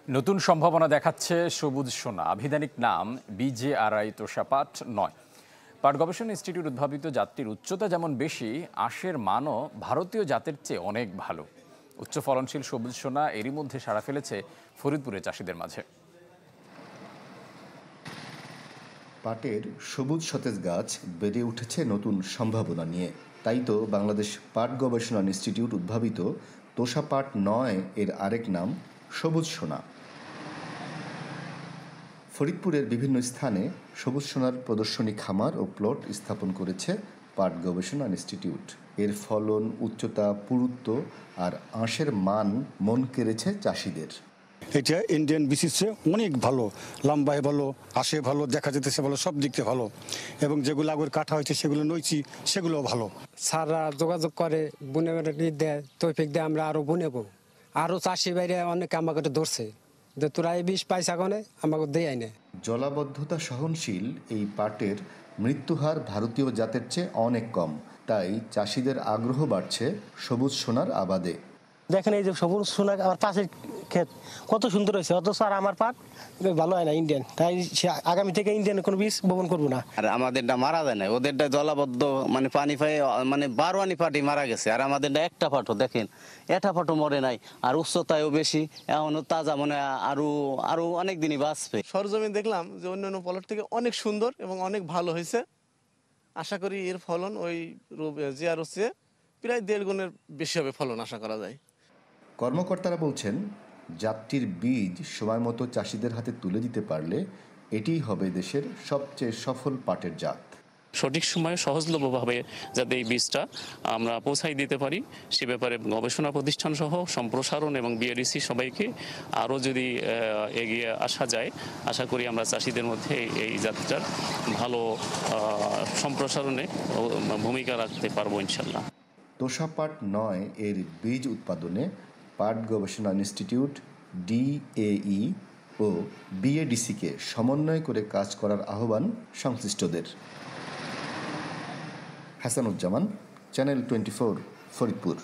নতুন সম্ভাবনা দেখাচ্ছে সবুজ সোনা। আভিধানিক নাম BJRI তোষা পাট 9। পাট গবেষণা ইনস্টিটিউট উদ্ভাবিত জাতটির উচ্চতা যেমন বেশি, আঁশের মানও ভারতীয় জাতের চেয়ে অনেক ভালো। উচ্চ ফলনশীল সবুজ সোনা এরই মধ্যে সাড়া ফেলেছে ফরিদপুরের চাষিদের মাঝে। পাটের সবুজ সতেজ গাছ বেড়ে উঠেছে নতুন সম্ভাবনা নিয়ে। তাই তো বাংলাদেশ পাট গবেষণা ইনস্টিটিউট উদ্ভাবিত তোষা পাট 9 এর আরেক নাম সবুজ সোনা। ফরিদপুরের বিভিন্ন স্থানে সবুজ সোনার প্রদর্শনী খামার ও প্লট স্থাপন করেছে পাট গবেষণা ইনস্টিটিউট। এর ফলন, উচ্চতা, পুরুত্ব আর আঁশের মান মন কেড়েছে চাষিদের। এটা ইন্ডিয়ান বিসিসে অনেক ভালো, লম্বায় ভালো, আসে ভালো, দেখা যেতেছে ভালো, সব দিক থেকে ভালো। এবং যেগুলো আগের কাটা হয়েছে সেগুলো নইছি, সেগুলোও ভালো। সাররা যোগাযোগ করে, বুনে দেয়, তৌফিক দেয়, আমরা আরো বুনেবো। আরো চাষি বাইরে অনেকে আমাকে ধরছে যে তোরা এই বিষ পাইসা গনে আমাকে দেয় না। জলাবদ্ধতা সহনশীল এই পাটের মৃত্যুহার ভারতীয় জাতের চেয়ে অনেক কম। তাই চাষিদের আগ্রহ বাড়ছে সবুজ সোনার আবাদে। দেখেন এই যে সবুজ সোনা, আমার পাশের ক্ষেত কত সুন্দর হয়েছে, অথচ আর আমার পাট ভালো হয় না ইন্ডিয়ান। তাই আগামী থেকে ইন্ডিয়ানের কোনো বীজ বপন করবো না। আর আমাদেরটা মারা যায় না, ওদেরটা জলাবদ্ধ, মানে পানি পায়ে মানে 12 পাটি মারা গেছে। আর আমাদেরটা একটা পাটও দেখেন, এটা পাটও মরে নাই। আর উচ্চতায়ও বেশি, এখনো তাজা, মানে আরো অনেক দিনই বাঁচবে। সরজমিন দেখলাম যে অন্যান্য প্লট থেকে অনেক সুন্দর এবং অনেক ভালো হয়েছে। আশা করি এর ফলন ওই জিআরও চেয়ে প্রায় 1.5 গুণের বেশি হবে ফলন আশা করা যায়। কর্মকর্তারা বলছেন, জাতটির বীজ সময় মতো চাষিদের হাতে তুলে দিতে পারলে এটিই হবে দেশের সবচেয়ে সফল পাটের জাত। সঠিক সময়ে সহজলভ্যভাবে যাতে এই বীজটা আমরা পৌঁছাই দিতে পারি, সে ব্যাপারে গবেষণা প্রতিষ্ঠান সহ সম্প্রসারণ এবং BRDC সবাইকে আরও যদি এগিয়ে আসা যায়, আশা করি আমরা চাষিদের মধ্যে এই জাতটার ভালো সম্প্রসারণে ভূমিকা রাখতে পারবো ইনশাল্লাহ। তোষা পাট 9 এর বীজ উৎপাদনে পাট গবেষণা ইনস্টিটিউট, DAE ও BADC-কে সমন্বয় করে কাজ করার আহ্বান সংশ্লিষ্টদের। হাসানুজ্জামান, চ্যানেল 24, ফরিদপুর।